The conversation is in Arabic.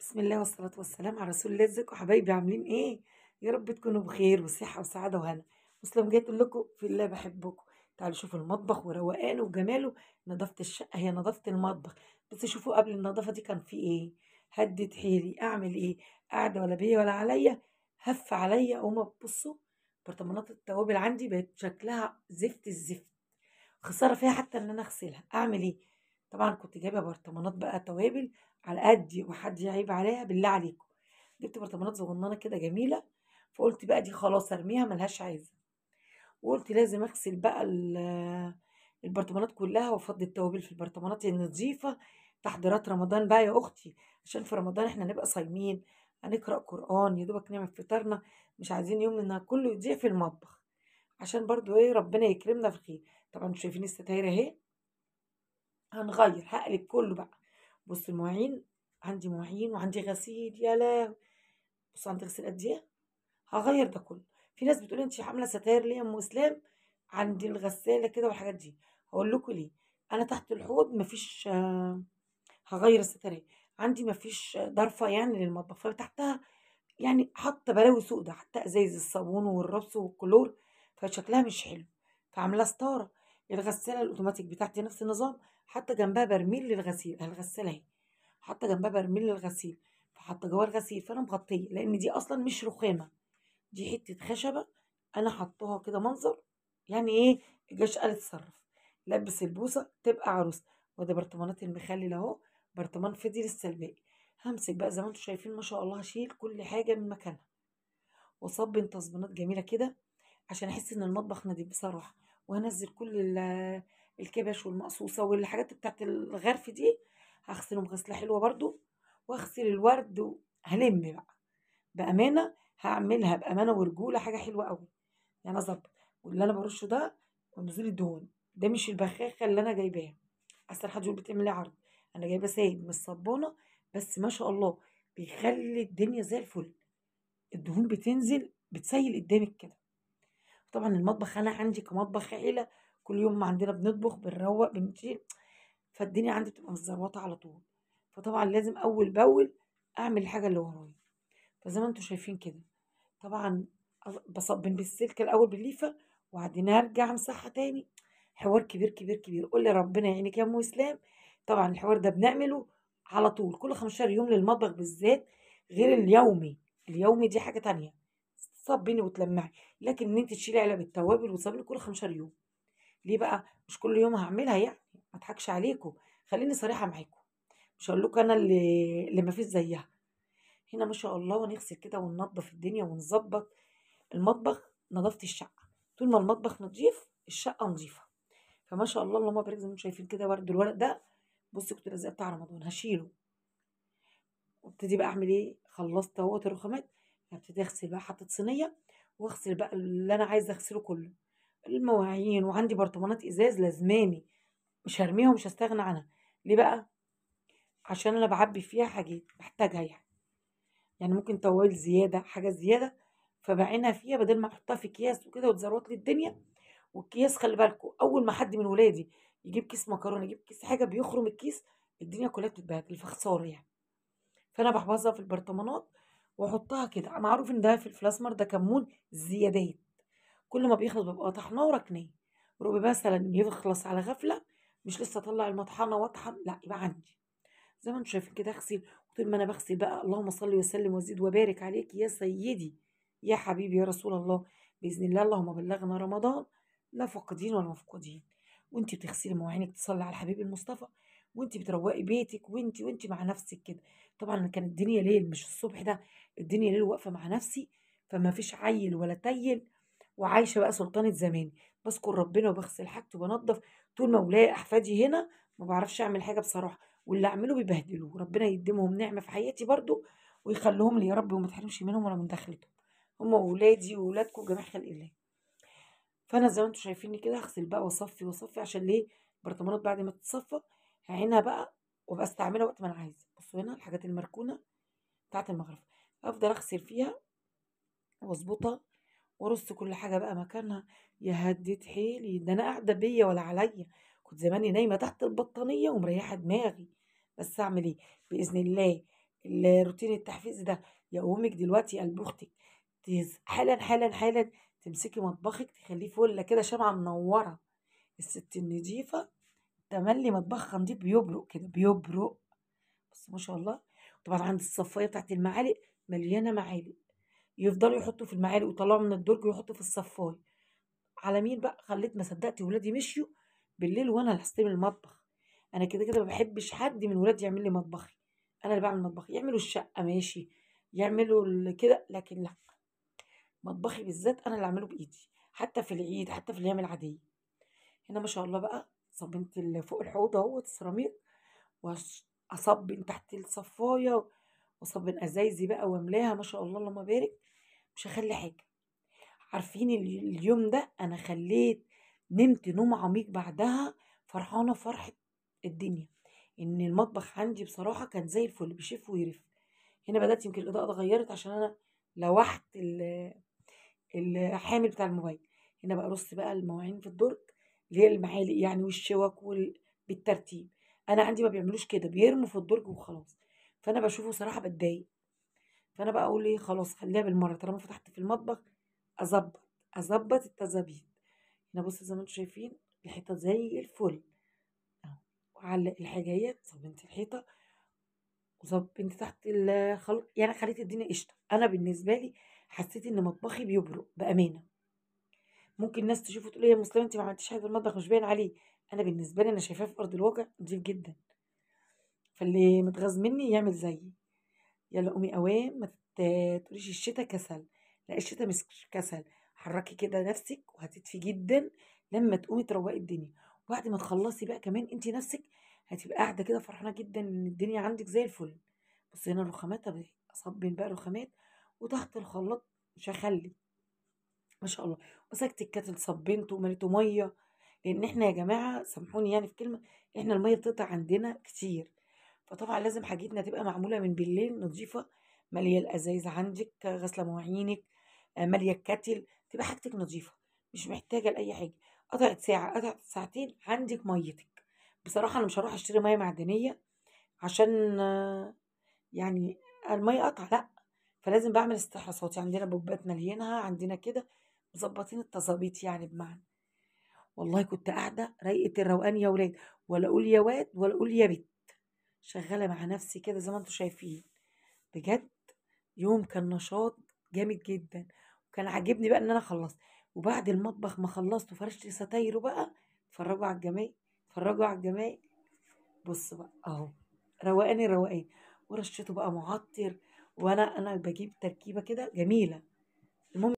بسم الله والصلاة والسلام على رسول الله. ازيكم حبايبي؟ عاملين ايه؟ يا رب تكونوا بخير وصحة وسعادة وهنا. مسلم جاي تقول لكم في الله بحبكم. تعالوا شوفوا المطبخ وروقانه وجماله. نظافة الشقة هي نظافة المطبخ. بس شوفوا قبل النظافة دي كان في ايه. هدت حيلي اعمل ايه؟ قاعدة ولا بيا ولا عليا. هف عليا اقوم بصوا. برطمانات التوابل عندي بقت شكلها زفت الزفت. خسارة فيها حتى إن أنا أغسلها، أعمل إيه؟ طبعًا كنت جايبة برطمانات بقى توابل على قدّي وحد يعيب عليها بالله عليكم، جبت برطمانات صغننة كده جميلة، فقُلت بقى دي خلاص أرميها ما لهاش عازة، وقُلت لازم أغسل بقى البرطمانات كلّها وأفضّي التوابل في البرطمانات النضيفة، تحضيرات رمضان بقى يا أختي، عشان في رمضان إحنا هنبقى صايمين، هنقرأ قرآن، يا دوبك نعمل فطارنا، مش عايزين يومنا كلّه يضيع في المطبخ، عشان برضه إيه ربنا يكرمنا في خير. طبعًا أنتم شايفين الستاير أهي. هنغيّر، هاقلب كلّه بقى. بُصّوا المواعين، عندي مواعين وعندي غسيل يا لهوي! بُصّوا عندي غسيل قد إيه، هاغيّر ده كلّه. في ناس بتقول لي: "أنتِ عاملة ستاير ليه يا أم إسلام عند الغسالة كده والحاجات دي؟" هاقول لكم ليه. أنا تحت الحوض ما فيش هاغيّر الستاير أهي، عندي ما فيش ضرفة يعني للمطبخ، فتحتها يعني حاطة بلاوي سودا، حاطة إزايز الصابون والرص والكلور، فشكلها مش حلو، فعاملاه ستارة. الغسالة الأوتوماتيك بتاعتي نفس النظام، حاطة جنبها برميل للغسيل، أهي الغسالة أهي، حاطة جنبها برميل للغسيل، فحاطة جواه الغسيل، فأنا مغطية، لإن دي أصلًا مش رخامة، دي حتة خشبة أنا حاطاها كده منظر، يعني إيه الجيش قال اتصرف، لبّس البوسة تبقى عروسة. وأدي برطمانات المخلل أهو، برطمان فضي لسه الباقي. هامسك بقى زي ما أنتم شايفين ما شاء الله هاشيل كل حاجة من مكانها. وأصبّن تصبينات جميلة كده عشان أحس إن المطبخ نضيف بصراحة، وهانزّل كل الكِبَش والمقصوصة والحاجات بتاعة الغرف دي، هاغسلهم غسلة حلوة برضه، وأغسل الورد هالِم بقى، بأمانة هاعملها بأمانة ورجولة حاجة حلوة أوي، يعني أضبّط. واللي أنا بارُشّه ده نزول الدهون، ده مش البخاخة اللي أنا جايباها، أحسن حد يقول بتعمل إيه عرض، أنا جايبة سايب مش صبّانة، بس ما شاء الله بيخلّي الدنيا زي الفل. الدهون بتنزل بتسيل قدامِك كده. طبعًا المطبخ أنا عندي كمطبخ عيلة، كل يوم عندنا بنطبخ، بنروّق، بنشيل، فالدنيا عندي بتبقى متزروطة على طول، فطبعًا لازم أول بأول أعمل الحاجة اللي ورايا، فزي ما أنتم شايفين كده. طبعًا باصبّن بالسلك الأول بالليفة، وبعدين أرجع أمسحها تاني، حوار كبير، كبير، كبير. قُل لي ربنا يعينِك يا أم إسلام. طبعًا الحوار ده بنعمله على طول، كل 15 يوم للمطبخ بالذات غير اليومي، اليومي دي حاجة تانية، تصبّني وتلمّعي، لكن إن أنتِ تشيلي علب التوابل وتصابوني كل 15 يوم، ليه بقى؟ مش كل يوم هاعملها يعني، ما اضحكش عليكم، خلّيني صريحة معاكم، مش هاقول لكم أنا اللي ما فيش زيّها. هنا ما شاء الله ونغسل كده وننضّف الدنيا ونضبّط. المطبخ نضافة الشقة، طول ما المطبخ نضيف الشقة نضيفة، فما شاء الله اللهم بارك زي ما أنتم شايفين كده الورق ده بُصّي كنت لازقاه بتاع رمضان هاشيله، وابتدي بقى أعمل إيه، خلّصت أهوّة الرخامات، هابتدي أغسل بقى حطيت صينية واغسل بقى اللي أنا عايزة أغسله كلّه، المواعين وعندي برطمانات إزاز لازماني، مش هارميها ومش هاستغنى عنها، ليه بقى؟ عشان أنا باعبّي فيها حاجات باحتاجها يعني. يعني ممكن توابل زيادة، حاجة زيادة، فباعينها فيها بدل ما أحطها في أكياس وكده وتزروط لي الدنيا، والأكياس خلّي بالكم أول ما حد من ولادي يجيب كيس مكرونة، يجيب كيس حاجة بيخرم الكيس، الدنيا كلّها بتتبهدل، فخسارة يعني. فأنا باحفظها في البرطمانات وأحطها كده، معروف إن ده فلفل أسمر، ده كمون، زيادات، كل ما بيخلص بابقى طحناه وراكناه، مثلًا يخلص على غفلة، مش لسه أطلّع المطحنة وأطحن، لأ يبقى عندي. زي ما أنتم شايفين كده أغسل، وطول ما أنا باغسل بقى اللهم صل وسلم وزد وبارك عليك يا سيدي يا حبيبي يا رسول الله، بإذن الله اللهم بلغنا رمضان لا فاقدين ولا مفقودين. وأنتِ بتغسلي مواعينِك تصلي على الحبيب المصطفى، وأنتِ بتروّقي بيتِك، وأنتِ مع نفسِك كده. طبعًا كانت الدنيا ليل مش الصبح ده، الدنيا ليل واقفة مع نفسي، فما فيش عيّل ولا تيّل، وعايشة بقى سلطنة زماني، باذكر ربنا وباغسل حاجتي وبانضّف، طول ما ولايا أحفادي هنا ما باعرفش أعمل حاجة بصراحة. واللي أعمله بيبهدلوه، ربنا يديمهم نعمة في حياتي برضه ويخلّيهم لي يا رب وما تحرمش منهم ولا من دخلتهم، هم وولادي وولادكم جميع خلق الله. فأنا زي ما أنتم شايفينّي كده هاغسل بقى وأصفّي، وأصفّي عشان ليه، البرطمانات بعد ما تتصفّى هاعينها بقى وأبقى أستعملها وقت ما أنا عايزة. بُصّوا هنا الحاجات المركونة بتاعة المغرفة، أفضل أغسل فيها وأضبطها وأرص كل حاجة بقى مكانها. يا هدِّة حيلي، ده أنا قاعدة بيا ولا عليّا، كنت زماني نايمة تحت البطانية ومريّحة دماغي، بس أعمل إيه، بإذن الله الروتين التحفيزي ده يقومك دلوقتي يا قلب اختك، حالا حالا حالا تمسكي مطبخك تخليه فله كده شمعة منورة. الست النضيفة تملي مطبخها نضيف بيبرق كده بيبرق، بس ما شاء الله. طبعا عند الصفاية بتاعت المعالق مليانة معالق، يفضلوا يحطوا في المعالق ويطلعوا من الدرج ويحطوا في الصفاية. على مين بقى؟ خليت ما صدقت ولادي مشيوا بالليل وانا اللي هستلم المطبخ. انا كده كده ما بحبش حد من ولادي يعمل لي مطبخي، انا اللي بعمل مطبخي. يعملوا الشقة ماشي، يعملوا كده، لكن لا، مطبخي بالذات انا اللي اعمله بايدي، حتى في العيد حتى في الايام العاديه. هنا ما شاء الله بقى صبنت اللي فوق الحوض اهوت السيراميك، واصبن تحت الصفايه، واصبن ازايزي بقى واملاها ما شاء الله اللهم بارك. مش هخلي حاجه. عارفين اليوم ده انا خليت، نمت نوم عميق بعدها، فرحانه فرحه الدنيا، ان المطبخ عندي بصراحه كان زي الفل بيشف ويرف. هنا بدات يمكن الاضاءه اتغيرت عشان انا لوحت الحامل بتاع الموبايل. هنا بقى رص بقى المواعين في الدرج، اللي هي المعالق يعني والشوك بالترتيب. انا عندي ما بيعملوش كده، بيرموا في الدرج وخلاص. فانا بشوفه صراحه بتضايق. فانا بقى اقول ايه، خلاص خليها بالمره طالما فتحت في المطبخ، اظبط التظابيط. هنا بص زي ما انتم شايفين الحيطه زي الفل اهو، وعلق الحاجات، صبنت الحيطه وصبنت تحت الخلط، يعني خليت الدنيا قشطه. انا بالنسبه لي حسيت ان مطبخي بيبرق بامانه. ممكن ناس تشوفه تقول لي يا مسلمة انت ما عملتيش حاجه في المطبخ مش باين عليه. انا بالنسبه لي انا شايفاه في ارض الواقع نضيف جدا، فاللي متغاظ مني يعمل زيي. يلا قومي اوام، ما تقوليش الشتا كسل، لا الشتا مش كسل. حركي كده نفسك وهتدفي جدا لما تقومي تروقي الدنيا. وبعد ما تخلصي بقى كمان انت نفسك هتبقى قاعده كده فرحانه جدا ان الدنيا عندك زي الفل. بص هنا الرخامات اهي، اصبن بقى رخامات وتحت الخلاط مش هخلي ما شاء الله. مسكت الكاتل صبنته ومليته ميه، لان احنا يا جماعه سامحوني يعني في كلمه، احنا الميه بتقطع عندنا كتير. فطبعا لازم حاجتنا تبقى معموله من بالليل نظيفه، ماليه الازايز عندك، غاسله مواعينك، ماليه الكاتل، تبقى حاجتك نظيفه، مش محتاجه لاي حاجه. قطعت ساعه قطعت ساعتين عندك ميتك. بصراحه انا مش هروح اشتري ميه معدنيه عشان يعني الميه قطع لا. فلازم بعمل استحواذاتي، عندنا بوبات مليانها عندنا كده، مظبطين التظابيط يعني بمعنى. والله كنت قاعده رايقه الروقان يا ولاد، ولا اقول يا واد ولا اقول يا بت، شغاله مع نفسي كده زي ما انتم شايفين. بجد يوم كان نشاط جامد جدا. وكان عاجبني بقى ان انا خلصت، وبعد المطبخ ما خلصت وفرشت ستايره بقى، اتفرجوا على الجمال، اتفرجوا على الجمال. بص بقى اهو، روقاني روقان، ورشته بقى معطر، وانا بجيب تركيبه كده جميله. المهم